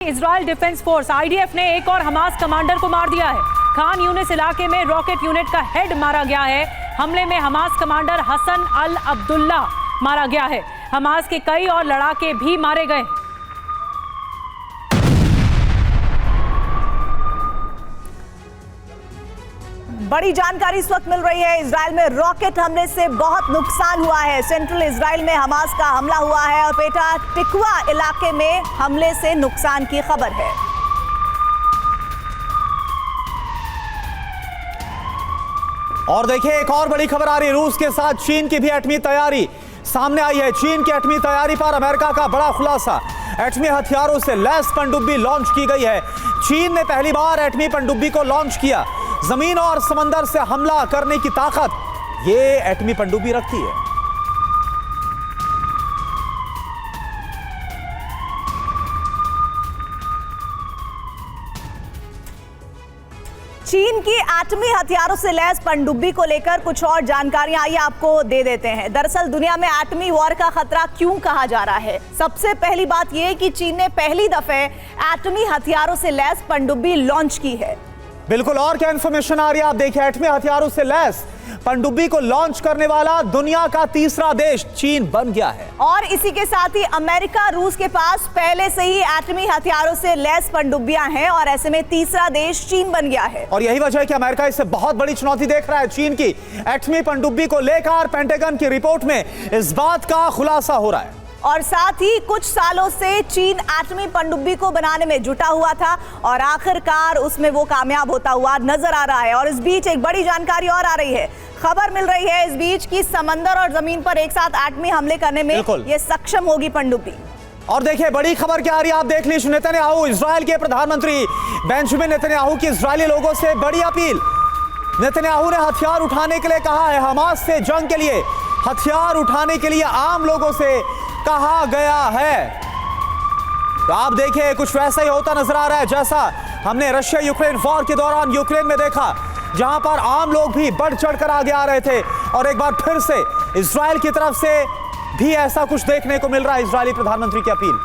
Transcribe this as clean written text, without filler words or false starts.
Israel defence force IDF ने एक और हमास कमांडर को मार दिया है। खान यूनिस इलाके में रॉकेट यूनिट का हेड मारा गया है। हमले में हमास कमांडर हसन अल अब्दुल्ला मारा गया है। हमास के कई और लड़ाके भी मारे गए। बड़ी जानकारी इस वक्त मिल रही है। इजराइल में रॉकेट हमले से बहुत नुकसान हुआ है। सेंट्रल इजराइल में हमास का हमला हुआ है और पेटा टिकवा इलाके में हमले से नुकसान की खबर है। और देखिए, एक और बड़ी खबर आ रही है। रूस के साथ चीन की भी एटमी तैयारी सामने आई है। चीन की एटमी तैयारी पर अमेरिका का बड़ा खुलासा। एटमी हथियारों से लैस पनडुब्बी लॉन्च की गई है। चीन ने पहली बार एटमी पनडुब्बी को लॉन्च किया। जमीन और समंदर से हमला करने की ताकत ये एटमी पनडुब्बी रखती है। चीन की एटमी हथियारों से लैस पनडुब्बी को लेकर कुछ और जानकारियां आइए आपको दे देते हैं। दरअसल दुनिया में एटमी वॉर का खतरा क्यों कहा जा रहा है? सबसे पहली बात यह कि चीन ने पहली दफे एटमी हथियारों से लैस पनडुब्बी लॉन्च की है। बिल्कुल, और क्या इंफॉर्मेशन आ रही है आप देखिए। एटमी हथियारों से लैस पनडुब्बी को लॉन्च करने वाला दुनिया का तीसरा देश चीन बन गया है। और इसी के साथ ही अमेरिका, रूस के पास पहले से ही एटमी हथियारों से लैस पनडुब्बियां हैं और ऐसे में तीसरा देश चीन बन गया है। और यही वजह है कि अमेरिका इससे बहुत बड़ी चुनौती देख रहा है। चीन की एटमी पनडुब्बी को लेकर पेंटागन की रिपोर्ट में इस बात का खुलासा हो रहा है। और साथ ही कुछ सालों से चीन एटमी पनडुब्बी को बनाने में जुटा हुआ था और आखिरकार उसमें वो कामयाब होता हुआ नजर आ रहा है। और इस बीच एक बड़ी जानकारी और आ रही है। खबर मिल रही है इस बीच की समंदर और जमीन पर एक साथ एटमी हमले करने में ये सक्षम होगी पनडुब्बी। और देखिए, बड़ी खबर क्या आ रही है आप देख लीजिए। नेतन्याहू, इजराइल के प्रधानमंत्री बेंजामिन नेतन्याहू की इजरायली लोगों से बड़ी अपील। नेतन्याहू ने हथियार उठाने के लिए कहा है। हमास से जंग के लिए हथियार उठाने के लिए आम लोगों से कहा गया है। तो आप देखिए, कुछ वैसा ही होता नजर आ रहा है जैसा हमने रशिया यूक्रेन वॉर के दौरान यूक्रेन में देखा, जहां पर आम लोग भी बढ़ चढ़कर आगे आ रहे थे। और एक बार फिर से इजराइल की तरफ से भी ऐसा कुछ देखने को मिल रहा है। इजरायली प्रधानमंत्री की अपील।